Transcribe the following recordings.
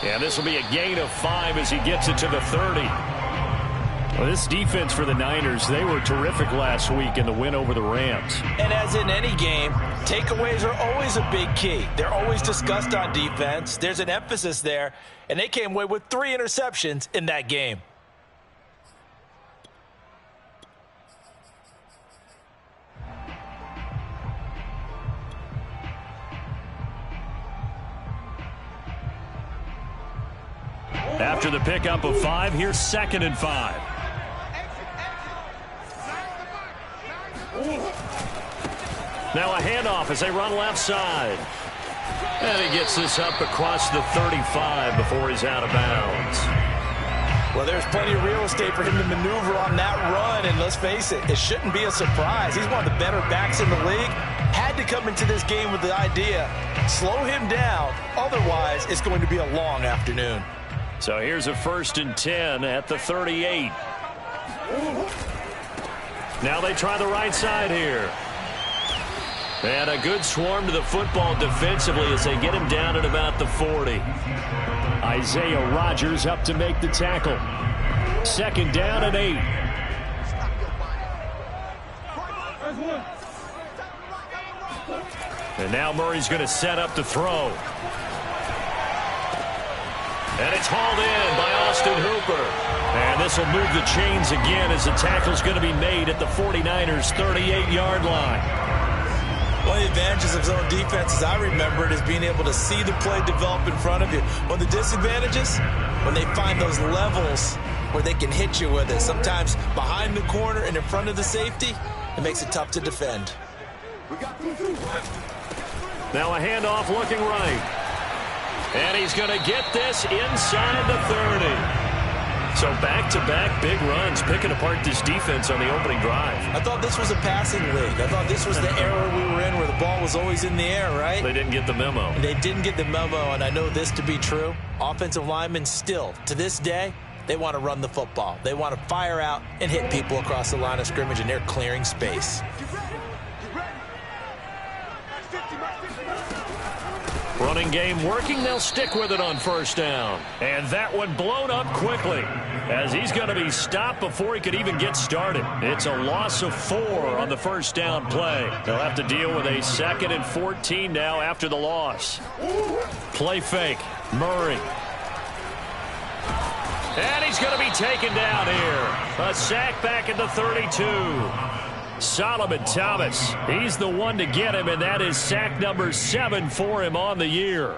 And this will be a gain of 5 as he gets it to the 30. Well, this defense for the Niners, they were terrific last week in the win over the Rams. And as in any game, takeaways are always a big key. They're always discussed on defense. There's an emphasis there, and they came away with 3 interceptions in that game. After the pickup of 5, here's 2nd and 5. Now a handoff as they run left side. And he gets this up across the 35 before he's out of bounds. Well, there's plenty of real estate for him to maneuver on that run, and let's face it, it shouldn't be a surprise. He's one of the better backs in the league. Had to come into this game with the idea, slow him down, otherwise it's going to be a long afternoon. So here's a 1st and 10 at the 38. Now they try the right side here. And a good swarm to the football defensively as they get him down at about the 40. Isaiah Rodgers up to make the tackle. 2nd down and 8. And now Murray's going to set up to throw. And it's hauled in by Austin Hooper. And this will move the chains again as the tackle's going to be made at the 49ers' 38-yard line. One of the advantages of zone defense, as I remember it, is being able to see the play develop in front of you. One of the disadvantages, when they find those levels where they can hit you with it. Sometimes behind the corner and in front of the safety, it makes it tough to defend. Now a handoff looking right. And he's going to get this inside the 30. So back-to-back big runs, picking apart this defense on the opening drive. I thought this was a passing league. I thought this was the era we were in where the ball was always in the air, right? They didn't get the memo. And they didn't get the memo, and I know this to be true. Offensive linemen still, to this day, they want to run the football. They want to fire out and hit people across the line of scrimmage, and they're clearing space. Running game working. They'll stick with it on 1st down. And that one blown up quickly as he's going to be stopped before he could even get started. It's a loss of 4 on the 1st down play. They'll have to deal with a 2nd and 14 now after the loss. Play fake. Murray. And he's going to be taken down here. A sack back at the 32. Solomon Thomas, he's the one to get him, and that is sack number 7 for him on the year.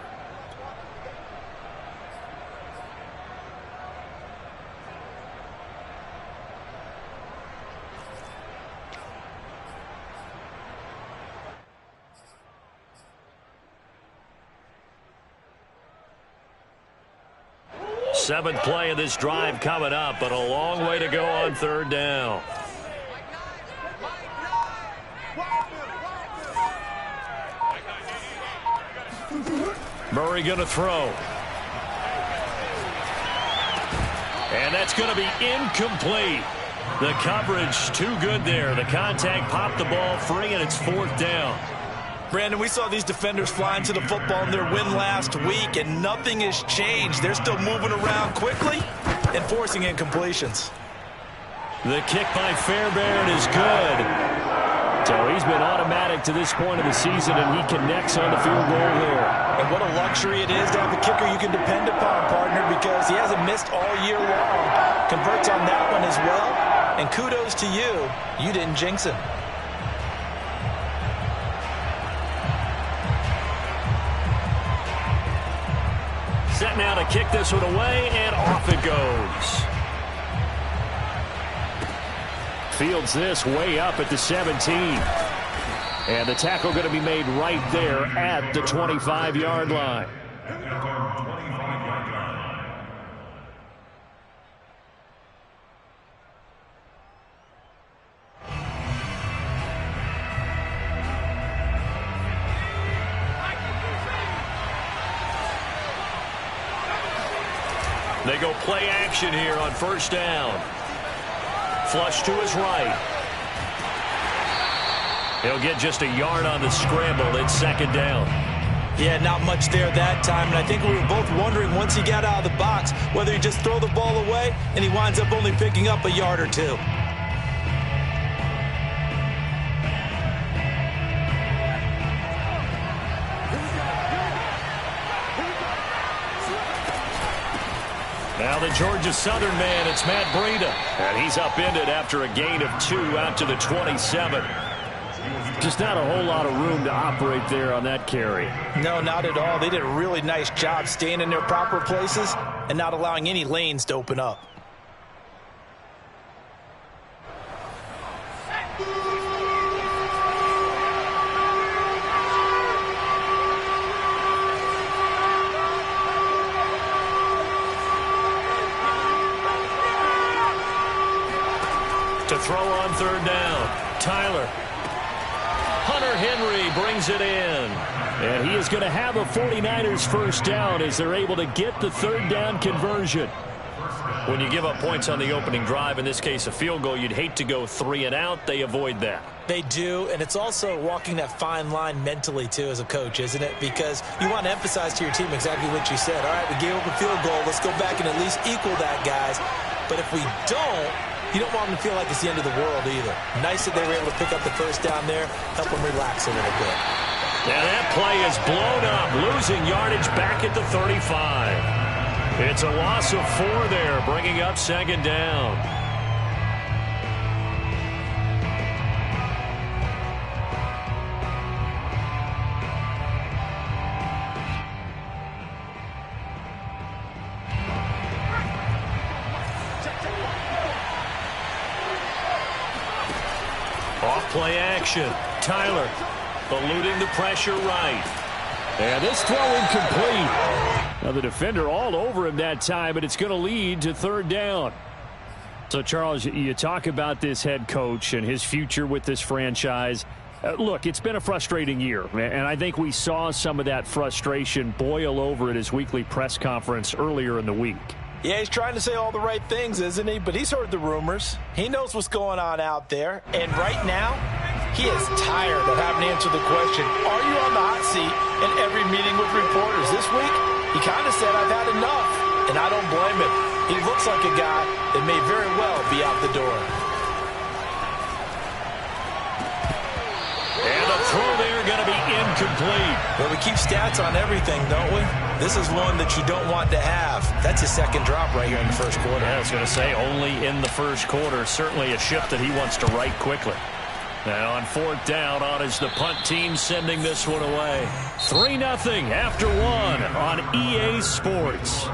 Seventh play of this drive coming up, but a long way to go on 3rd down. Murray going to throw. And that's going to be incomplete. The coverage too good there. The contact popped the ball free, and it's 4th down. Brandon, we saw these defenders flying to the football in their win last week, and nothing has changed. They're still moving around quickly and forcing incompletions. The kick by Fairbairn is good. So he's been automatic to this point of the season, and he connects on the field goal there. And what a luxury it is to have a kicker you can depend upon, partner, because he hasn't missed all year long. Converts on that one as well. And kudos to you. You didn't jinx him. Set now to kick this one away, and off it goes. Fields this way up at the 17. And the tackle going to be made right there at the 25-yard line. They go play action here on 1st down. Flush to his right. He'll get just a yard on the scramble. It's second down. Yeah, not much there that time, and I think we were both wondering once he got out of the box whether he just throw the ball away and he winds up only picking up a yard or two. Now the Georgia Southern man, it's Matt Breida. And he's upended after a gain of 2 out to the 27. Just not a whole lot of room to operate there on that carry. No, not at all. They did a really nice job staying in their proper places and not allowing any lanes to open up. To throw on third down, Tyler. Hunter Henry brings it in. And he is going to have a 49ers first down as they're able to get the third down conversion. When you give up points on the opening drive, in this case a field goal, you'd hate to go 3 and out. They avoid that. They do, and it's also walking that fine line mentally, too, as a coach, isn't it? Because you want to emphasize to your team exactly what you said. All right, we gave up a field goal. Let's go back and at least equal that, guys. But if we don't, you don't want them to feel like it's the end of the world either. Nice that they were able to pick up the first down there, help them relax a little bit. Now that play is blown up, losing yardage back at the 35. It's a loss of 4 there, bringing up second down. Off-play action. Tyler eluding the pressure right. And this throw incomplete. Now the defender all over him that time, but it's going to lead to third down. So, Charles, you talk about this head coach and his future with this franchise. Look, it's been a frustrating year, and I think we saw some of that frustration boil over at his weekly press conference earlier in the week. Yeah, he's trying to say all the right things, isn't he? But he's heard the rumors. He knows what's going on out there. And right now, he is tired of having to answer the question, are you on the hot seat in every meeting with reporters? This week, he kind of said, I've had enough. And I don't blame him. He looks like a guy that may very well be out the door. And the throw there going to be incomplete. Well, we keep stats on everything, don't we? This is one that you don't want to have. That's his second drop right here in the first quarter. Yeah, I was going to say only in the first quarter. Certainly a shift that he wants to right quickly. Now on fourth down, on is the punt team sending this one away. 3-0 after 1 on EA Sports.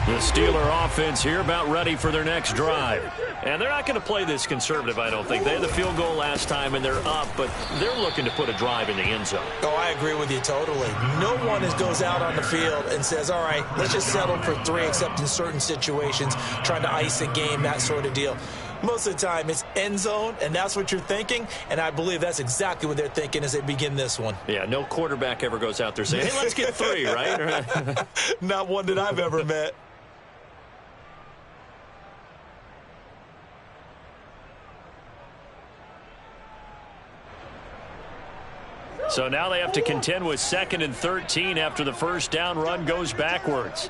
The Steeler offense here about ready for their next drive. And they're not going to play this conservative, I don't think. They had the field goal last time, and they're up, but they're looking to put a drive in the end zone. Oh, I agree with you totally. No one goes out on the field and says, all right, let's just settle for 3, except in certain situations, trying to ice a game, that sort of deal. Most of the time, it's end zone, and that's what you're thinking, and I believe that's exactly what they're thinking as they begin this one. Yeah, no quarterback ever goes out there saying, hey, let's get 3, right? Not one that I've ever met. So now they have to contend with 2nd and 13 after the first down run goes backwards.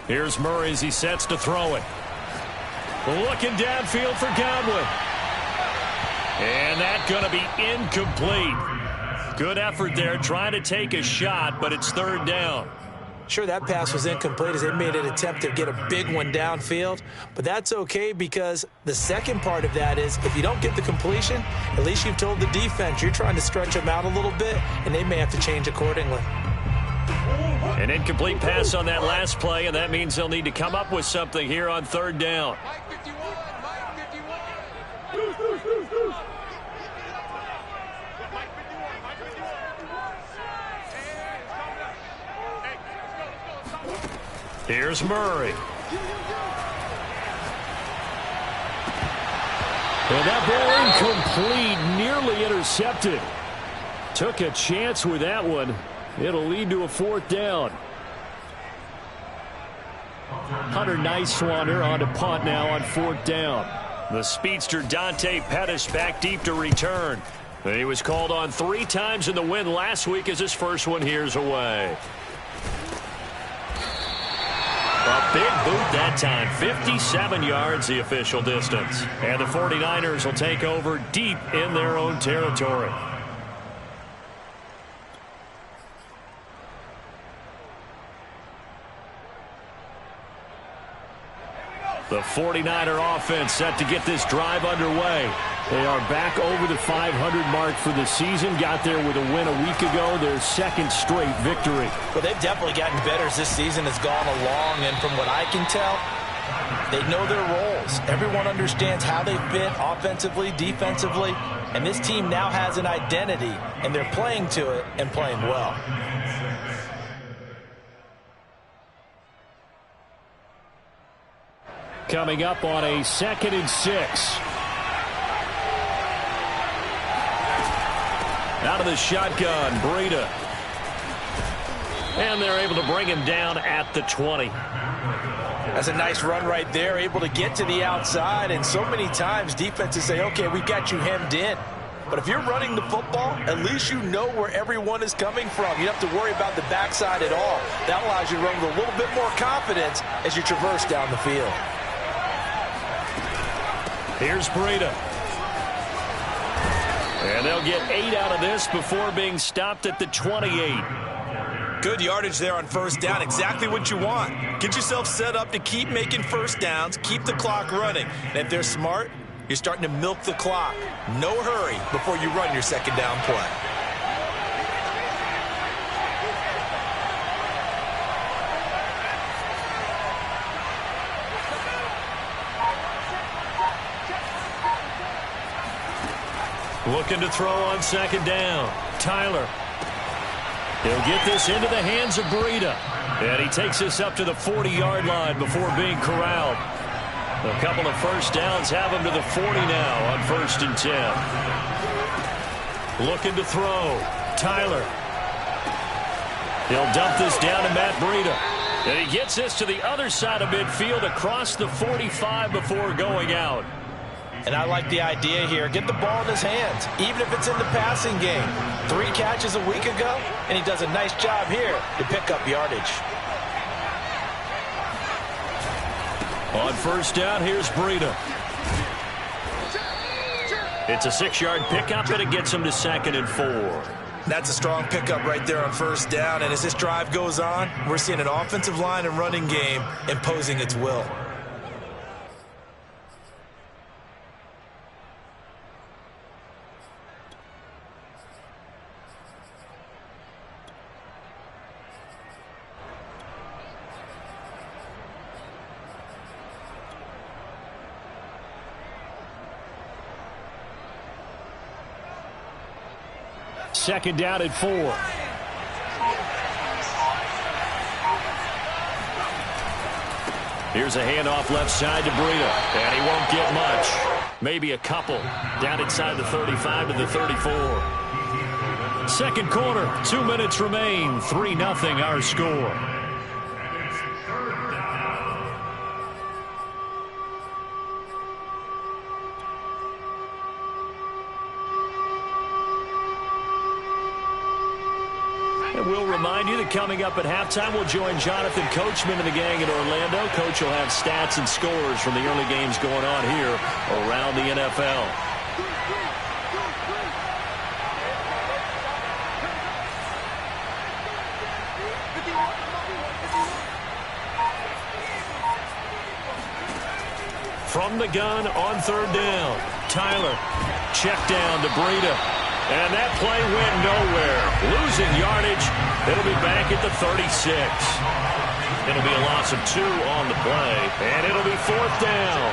Here's Murray as he sets to throw it. Looking downfield for Godwin. And that's going to be incomplete. Good effort there trying to take a shot, but it's third down. Sure, that pass was incomplete as they made an attempt to get a big one downfield. But that's okay because the second part of that is if you don't get the completion, at least you've told the defense you're trying to stretch them out a little bit, and they may have to change accordingly. An incomplete pass on that last play, and that means they'll need to come up with something here on third down. Here's Murray. And that ball incomplete, nearly intercepted. Took a chance with that one. It'll lead to a 4th down. Hunter Nice-Swander on to punt now on 4th down. The speedster Dante Pettis back deep to return. He was called on 3 times in the win last week as his first one here's away. A big boot that time. 57 yards the official distance. And the 49ers will take over deep in their own territory. The 49er offense set to get this drive underway. They are back over the 500 mark for the season. Got there with a win a week ago. Their 2nd straight victory. Well, they've definitely gotten better as this season has gone along. And from what I can tell, they know their roles. Everyone understands how they fit offensively, defensively. And this team now has an identity. And they're playing to it and playing well. Coming up on a 2nd and 6. Out of the shotgun, Breida. And they're able to bring him down at the 20. That's a nice run right there, able to get to the outside. And so many times defenses say, okay, we got you hemmed in. But if you're running the football, at least you know where everyone is coming from. You don't have to worry about the backside at all. That allows you to run with a little bit more confidence as you traverse down the field. Here's Breida. And they'll get 8 out of this before being stopped at the 28. Good yardage there on 1st down. Exactly what you want. Get yourself set up to keep making 1st downs, keep the clock running. And if they're smart, you're starting to milk the clock. No hurry before you run your 2nd down play. Looking to throw on 2nd down. Tyler. He'll get this into the hands of Breida. And he takes this up to the 40-yard line before being corralled. A couple of 1st downs have him to the 40 now on 1st and 10. Looking to throw. Tyler. He'll dump this down to Matt Breida. And he gets this to the other side of midfield across the 45 before going out. And I like the idea here. Get the ball in his hands, even if it's in the passing game. 3 catches a week ago, and he does a nice job here to pick up yardage. On 1st down, here's Breida. It's a 6-yard pickup, and it gets him to 2nd and 4. That's a strong pickup right there on 1st down. And as this drive goes on, we're seeing an offensive line and running game imposing its will. Second down at 4. Here's a handoff left side to Breida. And he won't get much. Maybe a couple. Down inside the 35 to the 34. Second quarter. 2 minutes remain. 3-0 our score. We'll remind you that coming up at halftime, we'll join Jonathan Coachman and the gang in Orlando. Coach will have stats and scores from the early games going on here around the NFL. From the gun on 3rd down, Tyler, check down to Breida. And that play went nowhere. Losing yardage. It'll be back at the 36. It'll be a loss of 2 on the play. And it'll be 4th down.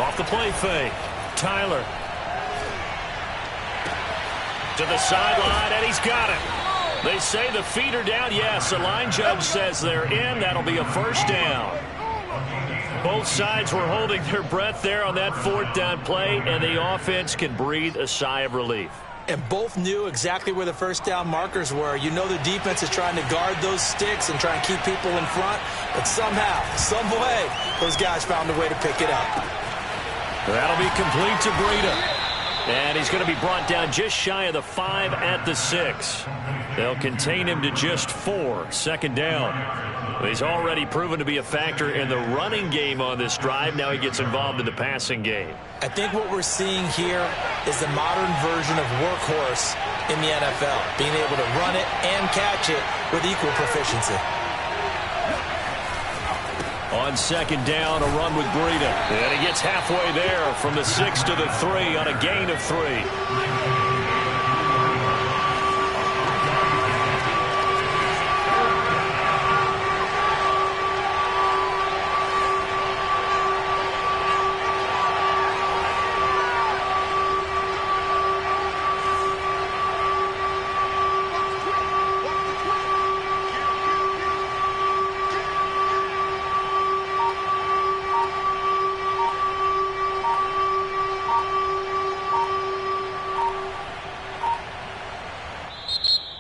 Off the play fake. Tyler. To the sideline, and he's got it. They say the feet are down. Yes, the line judge says they're in. That'll be a 1st down. Both sides were holding their breath there on that fourth down play, and the offense can breathe a sigh of relief. And both knew exactly where the first down markers were. You know the defense is trying to guard those sticks and try and keep people in front, but somehow, some way, those guys found a way to pick it up. That'll be complete to Breida. And he's going to be brought down just shy of the 5 at the 6. They'll contain him to just 4. Second down. He's already proven to be a factor in the running game on this drive. Now he gets involved in the passing game. I think what we're seeing here is the modern version of workhorse in the NFL, being able to run it and catch it with equal proficiency. On second down, a run with Breida. And he gets halfway there from the 6 to the 3 on a gain of 3.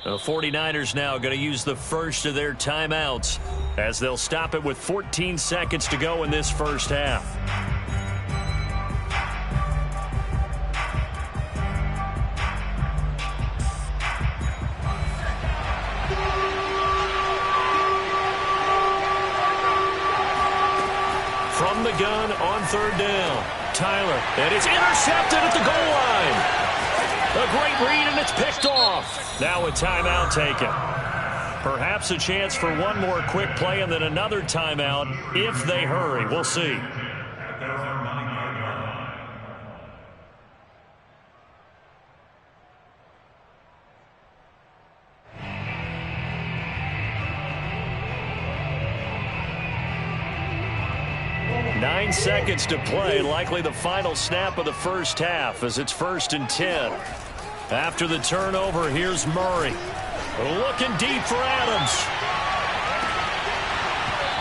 The 49ers now going to use the first of their timeouts as they'll stop it with 14 seconds to go in this first half. From the gun on third down, Tyler, and it's intercepted at the goal line. A great read, and it's picked off. Now a timeout taken. Perhaps a chance for one more quick play and then another timeout if they hurry. We'll see. Nine seconds to play, likely the final snap of the first half as it's 1st and 10. After the turnover, here's Murray. Looking deep for Adams.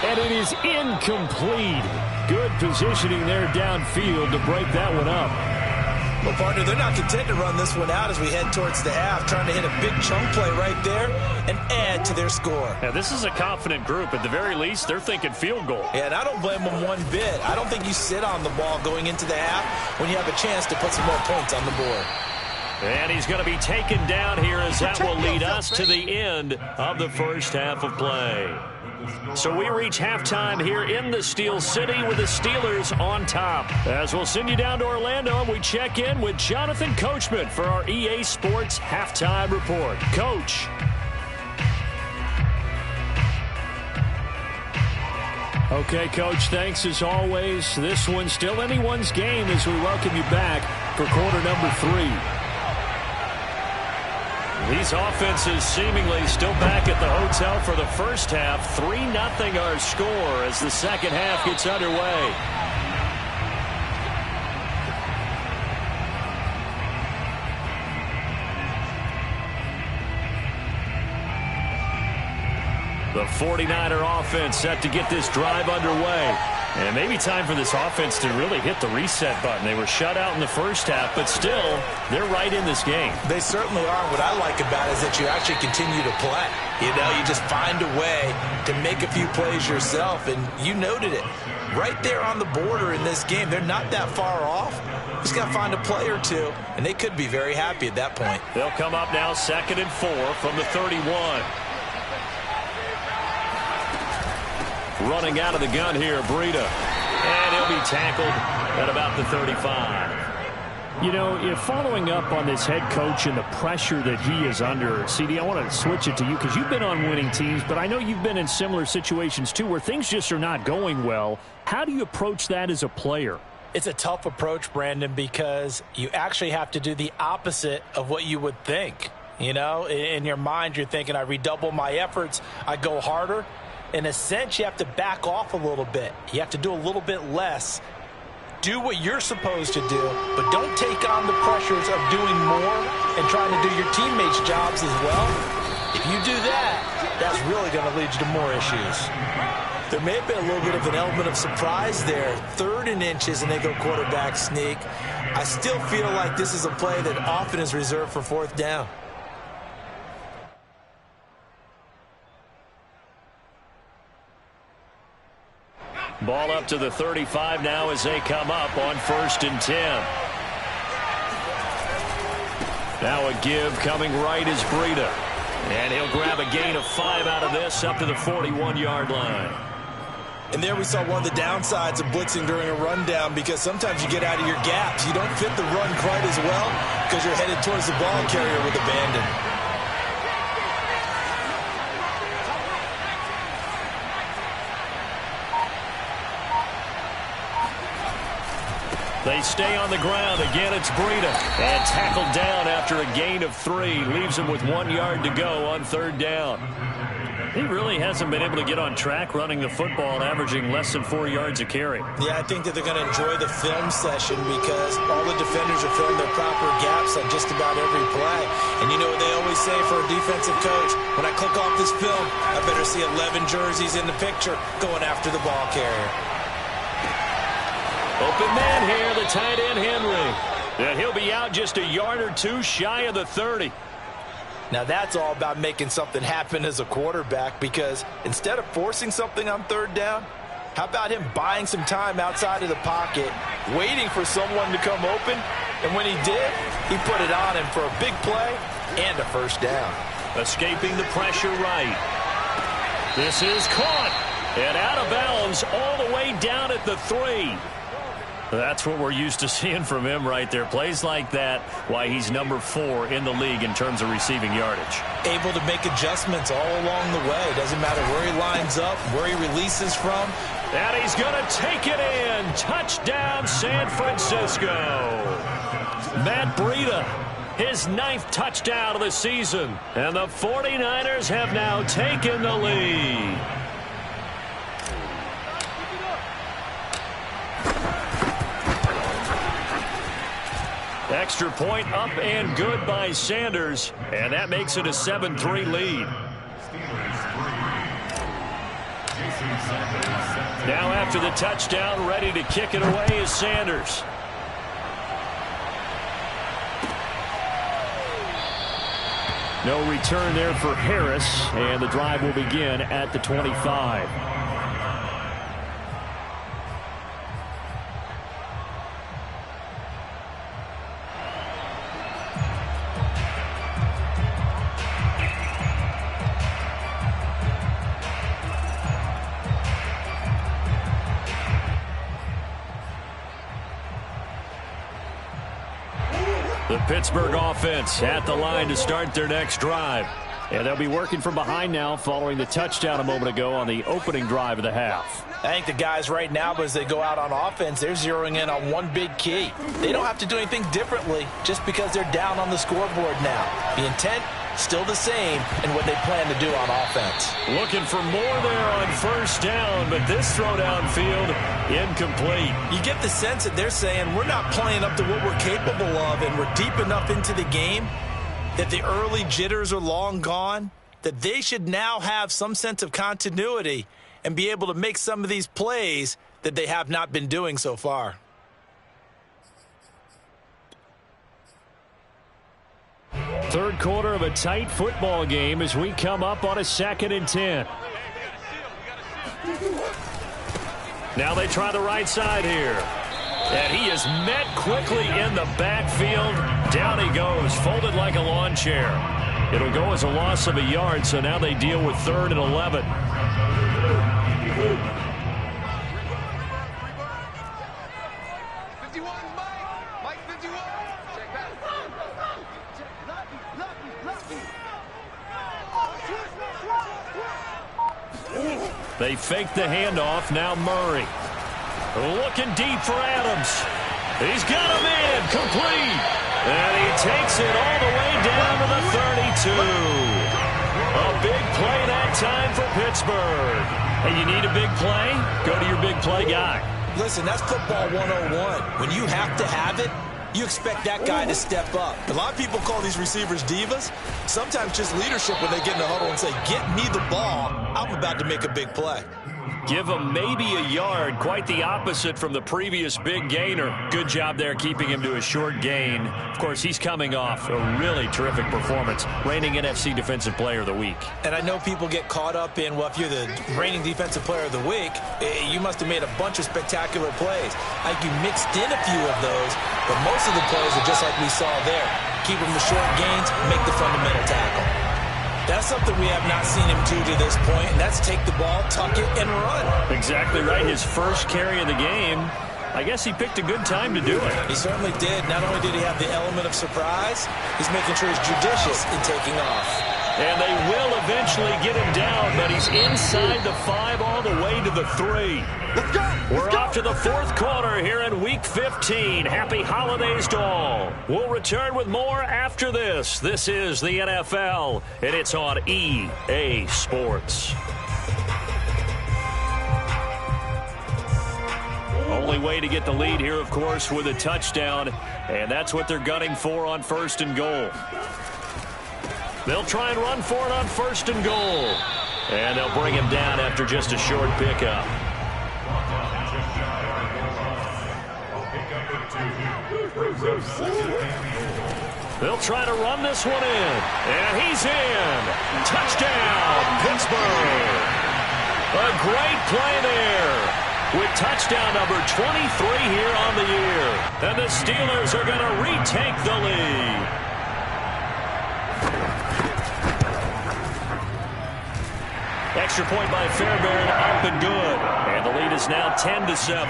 And it is incomplete. Good positioning there downfield to break that one up. Well, partner, they're not content to run this one out as we head towards the half, trying to hit a big chunk play right there and add to their score. Now, this is a confident group. At the very least, they're thinking field goal. Yeah, and I don't blame them one bit. I don't think you sit on the ball going into the half when you have a chance to put some more points on the board. And he's going to be taken down here as that will lead us to the end of the first half of play. So we reach halftime here in the Steel City with the Steelers on top. As we'll send you down to Orlando, and we check in with Jonathan Coachman for our EA Sports Halftime Report. Coach. Okay, Coach, thanks as always. This one's still anyone's game as we welcome you back for quarter number 3. These offenses seemingly still back at the hotel for the first half. 3-0 our score as the second half gets underway. The 49er offense set to get this drive underway. And maybe time for this offense to really hit the reset button. They were shut out in the first half, but still, they're right in this game. They certainly are. What I like about it is that you actually continue to play. You know, you just find a way to make a few plays yourself, and you noted it. Right there on the border in this game, they're not that far off. Just got to find a play or two, and they could be very happy at that point. They'll come up now 2nd and 4 from the 31. Running out of the gun here, Breida. And he'll be tackled at about the 35. You know, if following up on this head coach and the pressure that he is under, CD, I want to switch it to you because you've been on winning teams, but I know you've been in similar situations too where things just are not going well. How do you approach that as a player? It's a tough approach, Brandon, because you actually have to do the opposite of what you would think. You know, in your mind, you're thinking, I redouble my efforts, I go harder. In a sense, you have to back off a little bit. You have to do a little bit less. Do what you're supposed to do, but don't take on the pressures of doing more and trying to do your teammates' jobs as well. If you do that, that's really going to lead you to more issues. There may have been a little bit of an element of surprise there. 3rd and inches, and they go quarterback sneak. I still feel like this is a play that often is reserved for 4th down. Ball up to the 35 now as they come up on 1st and 10. Now a give coming right is Breida. And he'll grab a gain of 5 out of this up to the 41-yard line. And there we saw one of the downsides of blitzing during a rundown, because sometimes you get out of your gaps. You don't fit the run quite as well because you're headed towards the ball carrier with abandon. They stay on the ground. Again, it's Breida. And tackled down after a gain of 3. Leaves him with 1 yard to go on 3rd down. He really hasn't been able to get on track running the football, averaging less than 4 yards a carry. Yeah, I think that they're going to enjoy the film session because all the defenders are filling their proper gaps on just about every play. And you know what they always say for a defensive coach? When I click off this film, I better see 11 jerseys in the picture going after the ball carrier. Open man here, the tight end Henry. And he'll be out just a yard or 2 shy of the 30. Now that's all about making something happen as a quarterback, because instead of forcing something on 3rd down, how about him buying some time outside of the pocket, waiting for someone to come open, and when he did, he put it on him for a big play and a 1st down. Escaping the pressure right. This is caught and out of bounds all the way down at the 3. That's what we're used to seeing from him right there. Plays like that, why he's number 4 in the league in terms of receiving yardage. Able to make adjustments all along the way. Doesn't matter where he lines up, where he releases from. And he's going to take it in. Touchdown, San Francisco. Matt Breida, his 9th touchdown of the season. And the 49ers have now taken the lead. Extra point up and good by Sanders, and that makes it a 7-3 lead. Now after the touchdown, ready to kick it away is Sanders. No return there for Harris, and the drive will begin at the 25. The Pittsburgh offense at the line to start their next drive. And they'll be working from behind now following the touchdown a moment ago on the opening drive of the half. I think the guys right now, as they go out on offense, they're zeroing in on one big key. They don't have to do anything differently just because they're down on the scoreboard now. The intent, still the same in what they plan to do on offense. Looking for more there on 1st down, but this throw downfield, incomplete. You get the sense that they're saying we're not playing up to what we're capable of, and we're deep enough into the game that the early jitters are long gone, that they should now have some sense of continuity and be able to make some of these plays that they have not been doing so far. Third quarter of a tight football game as we come up on a 2nd and 10. Now they try the right side here. And he is met quickly in the backfield. Down he goes, folded like a lawn chair. It'll go as a loss of a yard, so now they deal with 3rd and 11. They fake the handoff. Now Murray. Looking deep for Adams. He's got him in. Complete. And he takes it all the way down to the 32. A big play that time for Pittsburgh. Hey, you need a big play? Go to your big play guy. Listen, that's football 101. When you have to have it, you expect that guy to step up. A lot of people call these receivers divas. Sometimes just leadership when they get in the huddle and say, get me the ball. I'm about to make a big play. Give him maybe a yard, quite the opposite from the previous big gainer. Good job there keeping him to a short gain. Of course, he's coming off a really terrific performance, reigning NFC Defensive Player of the Week. And I know people get caught up in, well, if you're the reigning Defensive Player of the Week, you must have made a bunch of spectacular plays. I think you mixed in a few of those, but most of the plays are just like we saw there. Keep them to short gains, make the fundamental tackle. That's something we have not seen him do to this point, and that's take the ball, tuck it, and run. Exactly right. His first carry of the game, I guess he picked a good time to do it. He certainly did. Not only did he have the element of surprise, he's making sure he's judicious in taking off. And they will eventually get him down, but he's inside the 5 all the way to the 3. Let's go! We're off to the fourth quarter here in Week 15. Happy holidays to all. We'll return with more after this. This is the NFL, and it's on EA Sports. Only way to get the lead here, of course, with a touchdown, and that's what they're gunning for on 1st and goal. They'll try and run for it on 1st and goal. And they'll bring him down after just a short pickup. They'll try to run this one in. And he's in. Touchdown, Pittsburgh. A great play there. With touchdown number 23 here on the year. And the Steelers are going to retake the lead. Extra point by Fairbairn, up and good. And the lead is now 10-7.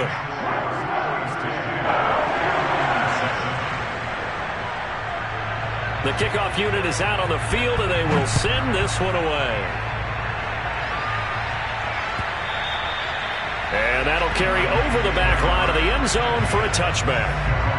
The kickoff unit is out on the field, and they will send this one away. And that'll carry over the back line of the end zone for a touchback.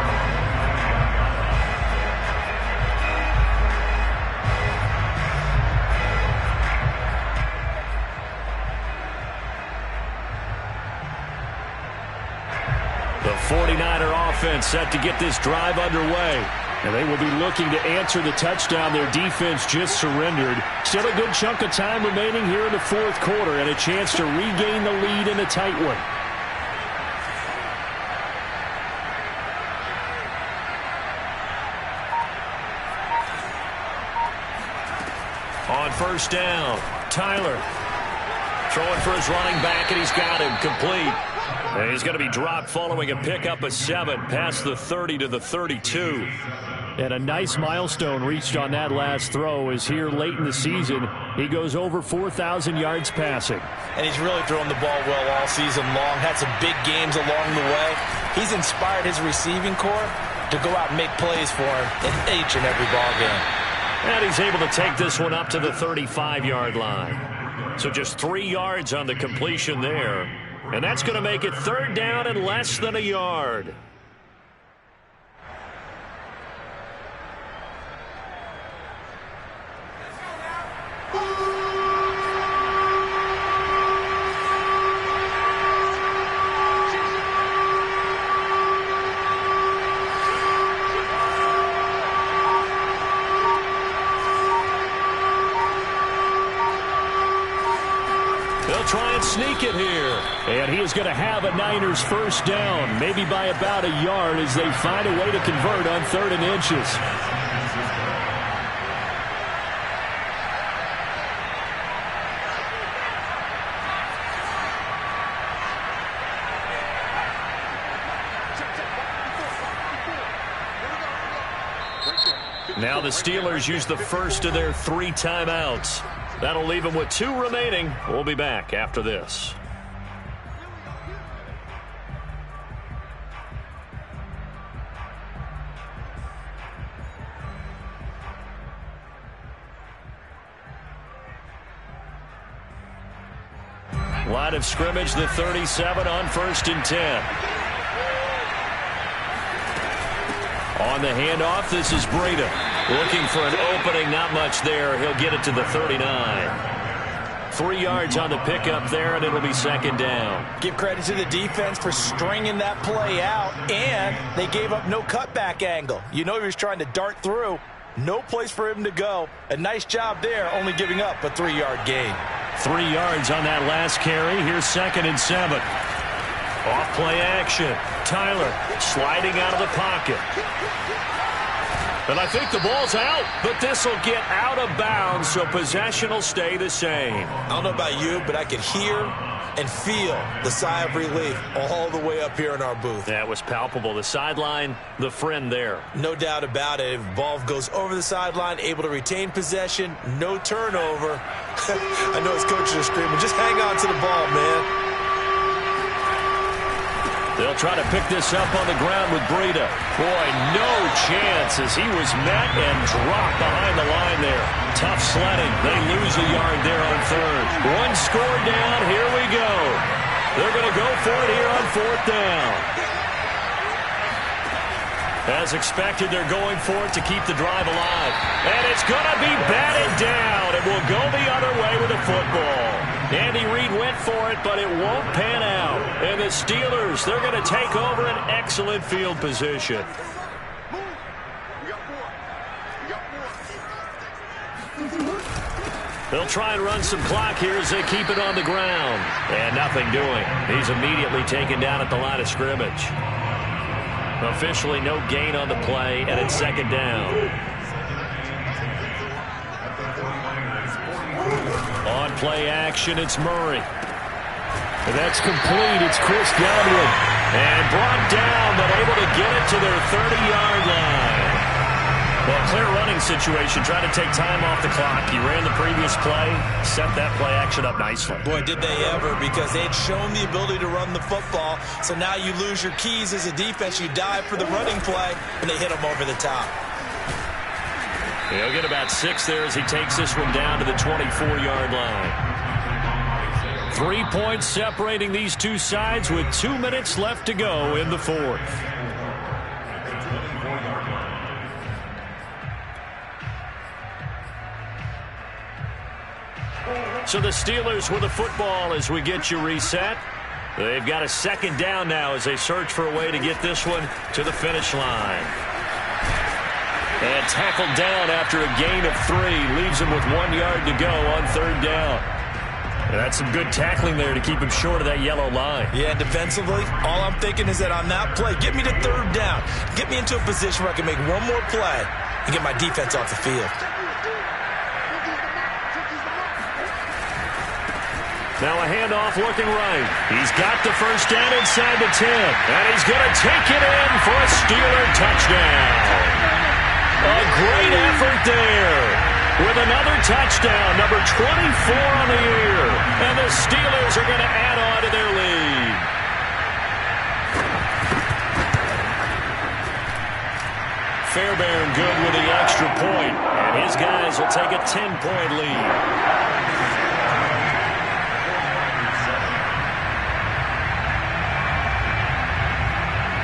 The 49er offense set to get this drive underway. And they will be looking to answer the touchdown their defense just surrendered. Still a good chunk of time remaining here in the fourth quarter and a chance to regain the lead in a tight one. On 1st down, Tyler throwing for his running back, and he's got him complete. And he's going to be dropped following a pickup of 7 past the 30 to the 32. And a nice milestone reached on that last throw as here late in the season, he goes over 4,000 yards passing. And he's really thrown the ball well all season long. Had some big games along the way. He's inspired his receiving corps to go out and make plays for him in each and every ball game. And he's able to take this one up to the 35-yard line. So just 3 yards on the completion there. And that's going to make it 3rd down and less than a yard. Try and sneak it here. And he is going to have a Niners 1st down, maybe by about a yard as they find a way to convert on 3rd and inches. Now the Steelers use the first of their 3 timeouts. That'll leave them with 2 remaining. We'll be back after this. Line of scrimmage, the 37 on 1st and 10. On the handoff, this is Breda. Looking for an opening, not much there. He'll get it to the 39. 3 yards on the pickup there, and it'll be 2nd down. Give credit to the defense for stringing that play out, and they gave up no cutback angle. You know he was trying to dart through. No place for him to go. A nice job there, only giving up a 3-yard gain. 3 yards on that last carry. Here's 2nd and 7. Off play action. Tyler sliding out of the pocket. And I think the ball's out, but this will get out of bounds, so possession will stay the same. I don't know about you, but I could hear and feel the sigh of relief all the way up here in our booth. That was palpable. The sideline, the friend there. No doubt about it. If the ball goes over the sideline, able to retain possession, no turnover. I know his coaches are screaming, just hang on to the ball, man. They'll try to pick this up on the ground with Breida. Boy, no chance as he was met and dropped behind the line there. Tough sledding. They lose a yard there on 3rd. 1 score down. Here we go. They're going to go for it here on 4th down. As expected, they're going for it to keep the drive alive. And it's going to be batted down. It will go the other way with the football. Andy Reid went for it, but it won't pan out. And the Steelers, they're going to take over an excellent field position. They'll try and run some clock here as they keep it on the ground. And nothing doing. He's immediately taken down at the line of scrimmage. Officially no gain on the play, and it's 2nd down. On play action, it's Murray. And that's complete. It's Chris Godwin. And brought down, but able to get it to their 30-yard line. Well, clear running situation. Trying to take time off the clock. He ran the previous play, set that play action up nicely. Boy, did they ever, because they'd shown the ability to run the football. So now you lose your keys as a defense. You dive for the running play, and they hit them over the top. He'll get about 6 there as he takes this one down to the 24-yard line. 3 points separating these two sides with 2 minutes left to go in the 4th. So the Steelers with the football as we get you reset. They've got a 2nd down now as they search for a way to get this one to the finish line. And tackled down after a gain of 3. Leaves him with 1 yard to go on 3rd down. And that's some good tackling there to keep him short of that yellow line. Yeah, defensively, all I'm thinking is that on that play, get me to 3rd down. Get me into a position where I can make one more play and get my defense off the field. Now a handoff looking right. He's got the first down inside the 10. And he's going to take it in for a Steeler touchdown. A great effort there. With another touchdown, number 24 on the year. And the Steelers are going to add on to their lead. Fairbairn good with the extra point. And his guys will take a 10-point lead.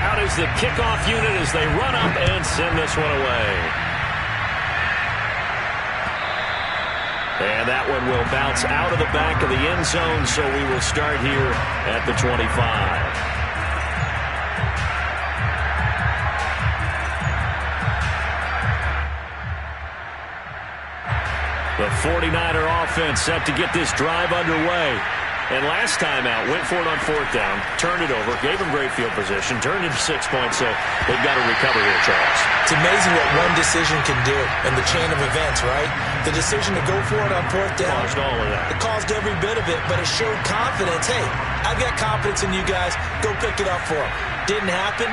Out is the kickoff unit as they run up and send this one away. And that one will bounce out of the back of the end zone, so we will start here at the 25. The 49er offense set to get this drive underway. And last time out, went for it on 4th down, turned it over, gave them great field position, turned it to 6 points, so they've got to recover here, Charles. It's amazing what one decision can do in the chain of events, right? The decision to go for it on 4th down. Caused all of that. It caused every bit of it, but it showed confidence. Hey, I've got confidence in you guys. Go pick it up for them. Didn't happen.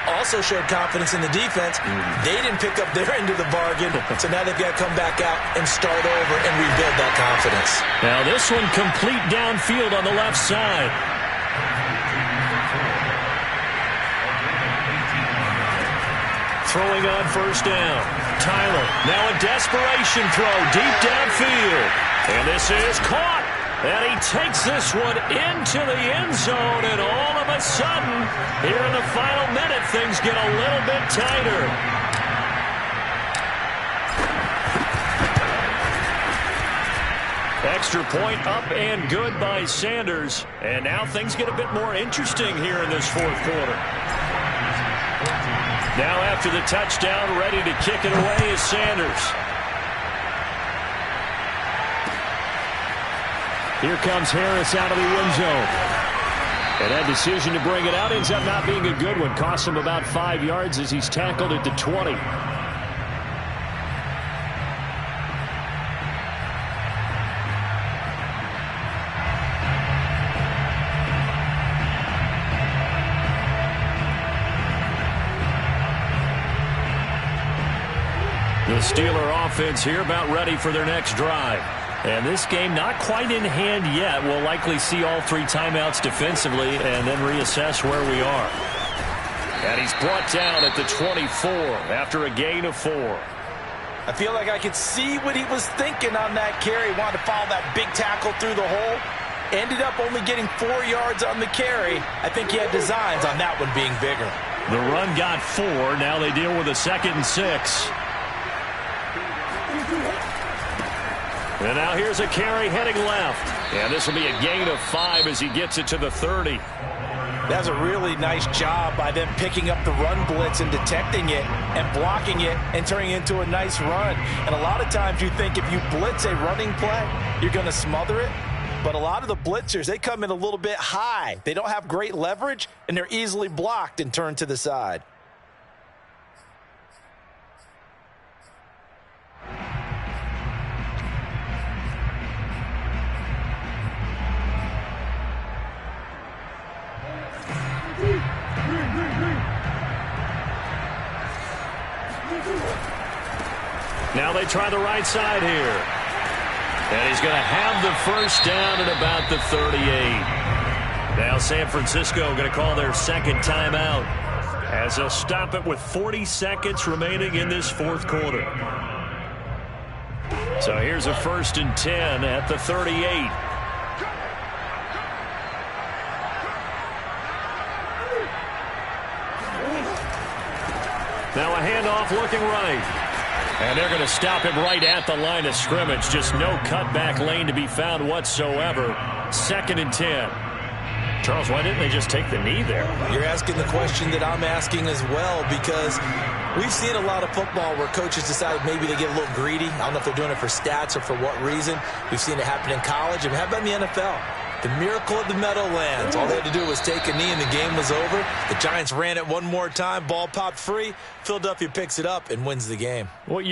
Also showed confidence in the defense. They didn't pick up their end of the bargain, so now they've got to come back out and start over and rebuild that confidence. Now this one complete downfield on the left side. Throwing on 1st down. Tyler, now a desperation throw deep downfield. And this is caught. And he takes this one into the end zone, and all of a sudden, here in the final minute, things get a little bit tighter. Extra point up and good by Sanders. And now things get a bit more interesting here in this 4th quarter. Now after the touchdown, ready to kick it away is Sanders. Here comes Harris out of the end zone. And that decision to bring it out ends up not being a good one. Costs him about 5 yards as he's tackled at the 20. The Steeler offense here about ready for their next drive. And this game not quite in hand yet. We'll likely see all 3 timeouts defensively and then reassess where we are. And he's brought down at the 24 after a gain of 4. I feel like I could see what he was thinking on that carry. Wanted to follow that big tackle through the hole. Ended up only getting 4 yards on the carry. I think he had designs on that one being bigger. The run got 4. Now they deal with a 2nd and 6. And now here's a carry heading left. And this will be a gain of 5 as he gets it to the 30. That's a really nice job by them picking up the run blitz and detecting it and blocking it and turning it into a nice run. And a lot of times you think if you blitz a running play, you're going to smother it. But a lot of the blitzers, they come in a little bit high. They don't have great leverage, and they're easily blocked and turned to the side. Now they try the right side here. And he's going to have the first down at about the 38. Now San Francisco going to call their 2nd timeout as they'll stop it with 40 seconds remaining in this 4th quarter. So here's a 1st and 10 at the 38. Now a handoff looking right. And they're going to stop him right at the line of scrimmage. Just no cutback lane to be found whatsoever. 2nd and 10. Charles, why didn't they just take the knee there? You're asking the question that I'm asking as well, because we've seen a lot of football where coaches decide maybe they get a little greedy. I don't know if they're doing it for stats or for what reason. We've seen it happen in college. And how about in the NFL? The miracle of the Meadowlands. All they had to do was take a knee and the game was over. The Giants ran it one more time. Ball popped free. Philadelphia picks it up and wins the game. What